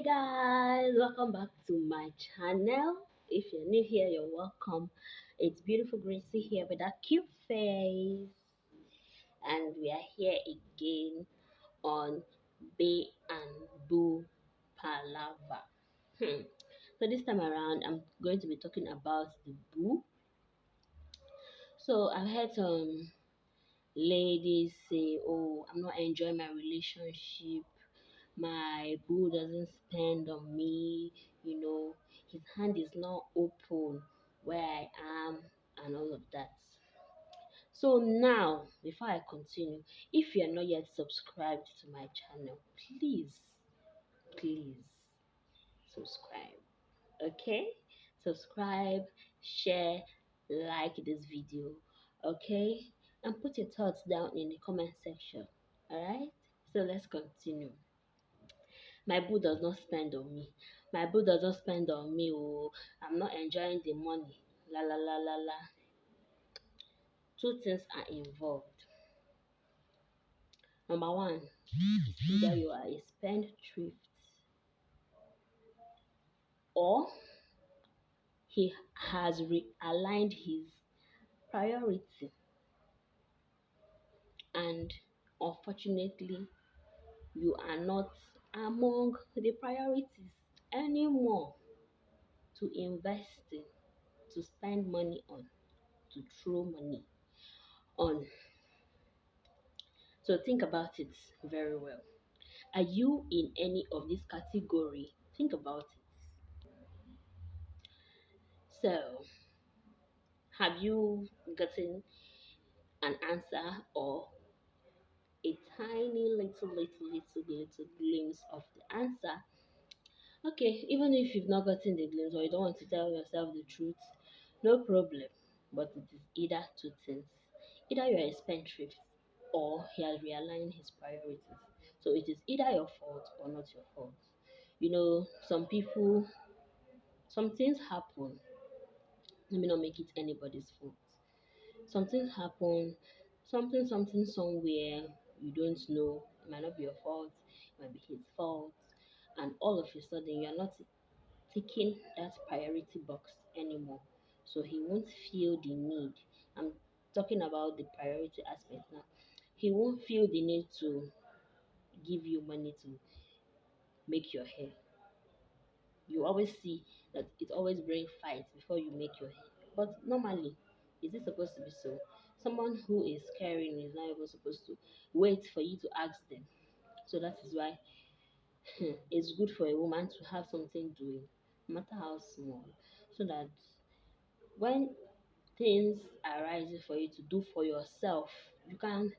Hey guys, welcome back to my channel. If you're new here, you're welcome. It's beautiful Gracie here with that cute face, and we are here again on BAE and Boo Palava. So this time around, I'm going to be talking about the boo. So I've heard some ladies say, "Oh, I'm not enjoying my relationship. My boo doesn't spend on me, his hand is not open where I am," and all of that. So now, before I continue, if you are not yet subscribed to my channel, please subscribe. Okay? Subscribe, share, like this video. Okay? And put your thoughts down in the comment section. Alright? So let's continue. My boo does not spend on me. My boo does not spend on me. Oh, I'm not enjoying the money. La la la la la. Two things are involved. Number one, either you are a spendthrift or he has realigned his priority, and unfortunately, you are not among the priorities anymore to invest in, to spend money on, to throw money on. So think about it very well. Are you in any of this category? Think about it. So, have you gotten an answer or a tiny little glimpse of the answer? Okay, even if you've not gotten the glimpse or you don't want to tell yourself the truth, no problem. But it is either two things. Either you're a spendthrift or he has realigned his priorities. So it is either your fault or not your fault. Some people, some things happen. Let me not make it anybody's fault. Some things happen, something somewhere, you don't know. It might not be your fault, it might be his fault. And all of a sudden, you're not ticking that priority box anymore. So he won't feel the need. I'm talking about the priority aspect now. He won't feel the need to give you money to make your hair. You always see that it always brings fights before you make your hair. But normally, is it supposed to be so? Someone who is caring is not even supposed to wait for you to ask them. So that is why it's good for a woman to have something doing, no matter how small, so that when things are rising for you to do for yourself, you can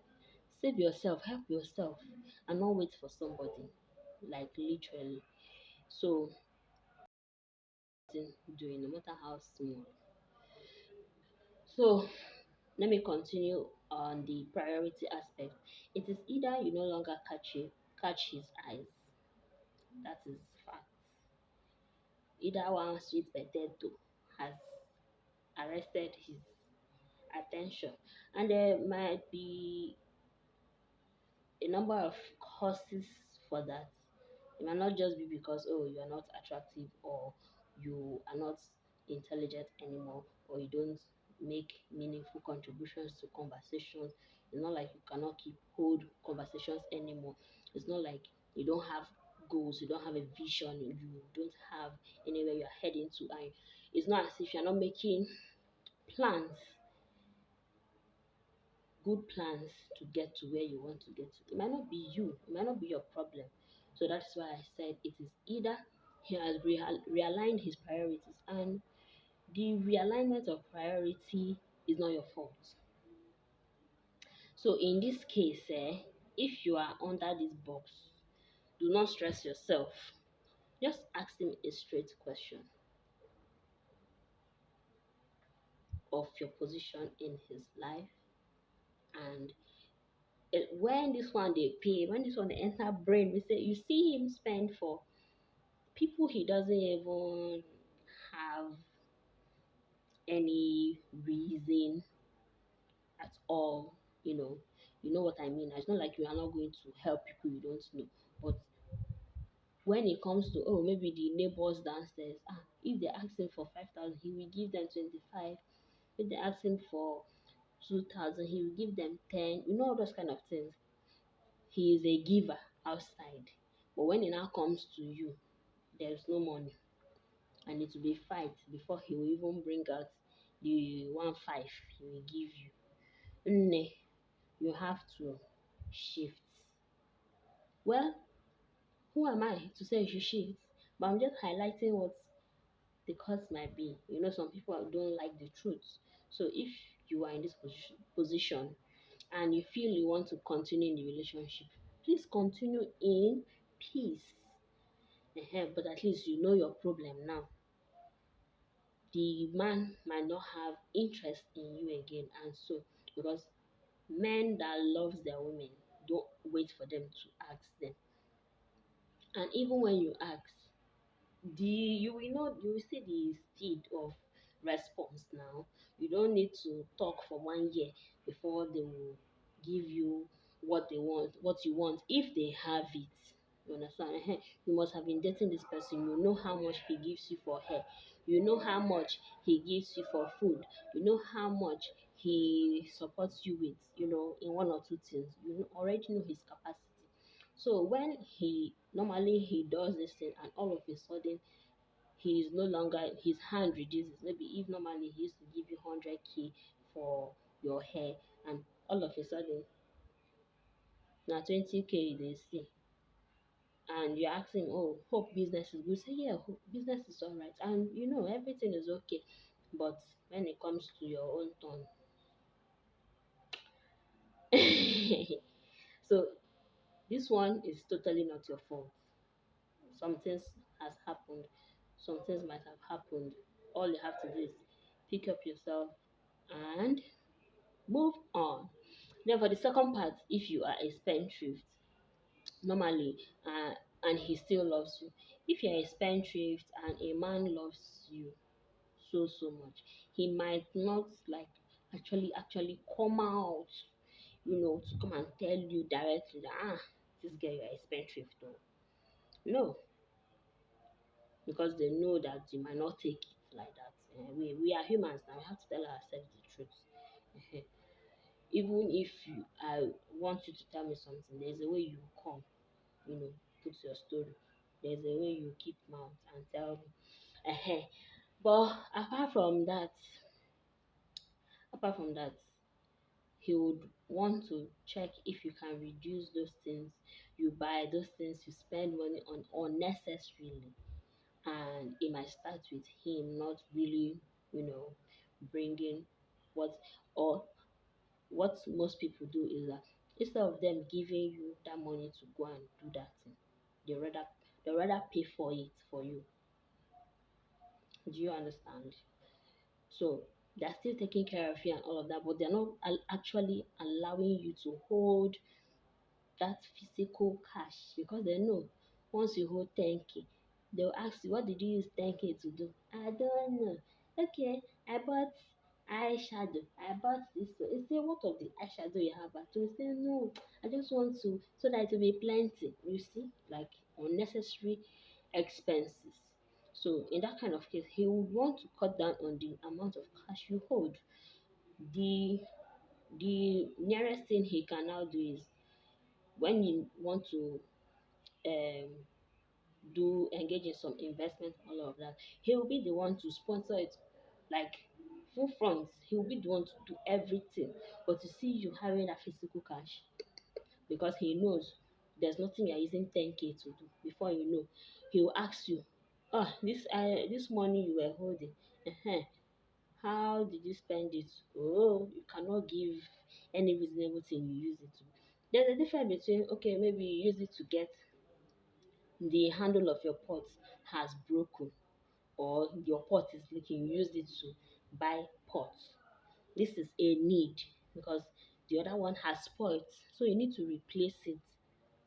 save yourself, help yourself, and not wait for somebody, like literally. So, doing no matter how small. So, let me continue on the priority aspect. It is either you no longer catch his eyes. That is fact. Either one sweet potato has arrested his attention, and there might be a number of causes for that. It might not just be because, oh, you are not attractive, or you are not intelligent anymore, or you don't make meaningful contributions to conversations. It's not like you cannot hold conversations anymore. It's not like you don't have goals, you don't have a vision, you don't have anywhere you're heading to, and it's not as if you're not making plans, good plans to get to where you want to get to. It might not be you, it might not be your problem. So that's why I said it is either he has realigned his priorities, and the realignment of priority is not your fault. So in this case, if you are under this box, do not stress yourself. Just ask him a straight question of your position in his life, and when this one they pay, when this one they enter brain, we say you see him spend for people he doesn't even have any reason at all. You know what I mean. It's not like you are not going to help people you don't know, but when it comes to, oh, maybe the neighbors downstairs, if they ask him for 5,000, he will give them 25. If they ask him for 2,000, he will give them 10. You know, all those kind of things. He is a giver outside, but when it now comes to you, there's no money, and it will be fight before he will even bring out the 1 5 he will give you. Nne, you have to shift. Well, who am I to say you should shift? But I'm just highlighting what the cause might be. You know, some people don't like the truth. So if you are in this position and you feel you want to continue in the relationship, please continue in peace. But at least you know your problem now. The man might not have interest in you again, and so, because men that loves their women don't wait for them to ask them. And even when you ask, you will not, you will see the speed of response now. You don't need to talk for 1 year before they will give you what they want, what you want, if they have it. You understand? You must have been dating this person. You know how much he gives you for hair. You know how much he gives you for food. You know how much he supports you with, in one or two things. You already know his capacity. So when he does this thing, and all of a sudden he is no longer, his hand reduces. Maybe if normally he used to give you 100K for your hair, and all of a sudden now 20K they see, and you're asking, oh, hope business is good. Say, yeah, hope business is all right, and everything is okay. But when it comes to your own turn, so this one is totally not your fault. Some things has happened, some things might have happened. All you have to do is pick up yourself and move on. Then for the second part, if you are a spendthrift, normally, and he still loves you. If you're a spendthrift and a man loves you so much, he might not like actually come out, to come and tell you directly that, this girl, you're a spendthrift. No, because they know that you might not take it like that. We are humans now. We have to tell ourselves the truth. Even if I want you to tell me something, there's a way you come, put your story. There's a way you keep mouth and tell me. But apart from that, he would want to check if you can reduce those things you buy, those things you spend money on unnecessarily. And it might start with him not really, bringing what, or what most people do is that instead of them giving you that money to go and do that thing, they rather pay for it for you. Do you understand? So they're still taking care of you and all of that, but they're not actually allowing you to hold that physical cash, because they know once you hold 10K, they'll ask you, what did you use 10K to do? I don't know. Okay, I bought eyeshadow. I bought this. You say, what of the eyeshadow you have? But you say, no, I just want to, so that it will be plenty. You see, like unnecessary expenses. So in that kind of case, he would want to cut down on the amount of cash you hold. The the nearest thing he can now do is, when you want to um do engage in some investment, all of that, he will be the one to sponsor it, like full front. He will be the one to do everything. But to see you having that physical cash, because he knows there's nothing you're using 10K to do. Before you know, he will ask you, this money you were holding, how did you spend it? Oh, you cannot give any reasonable thing you use it to. There's a difference between, okay, maybe you use it to get, the handle of your pot has broken, or your pot is leaking, you use it to buy pots. This is a need, because the other one has spoiled, so you need to replace it,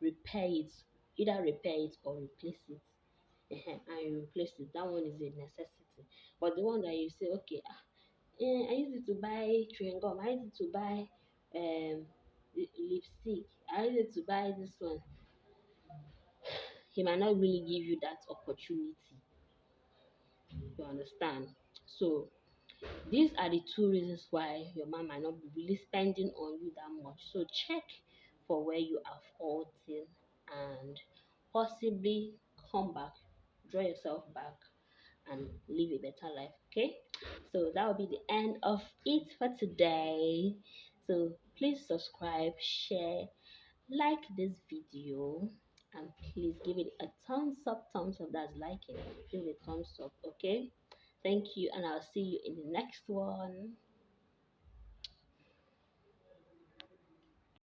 repair it, either repair it or replace it. And you replace it. That one is a necessity. But the one that you say, okay, I use it to buy chewing gum, I use it to buy lipstick, I use it to buy this one. he might not really give you that opportunity. You understand? So these are the two reasons why your man might not be really spending on you that much. So check for where you are faulting and possibly come back, draw yourself back, and live a better life. Okay? So that will be the end of it for today. So please subscribe, share, like this video, and please give it a thumbs up. That's liking. Give it a thumbs up. Okay? Thank you, and I'll see you in the next one.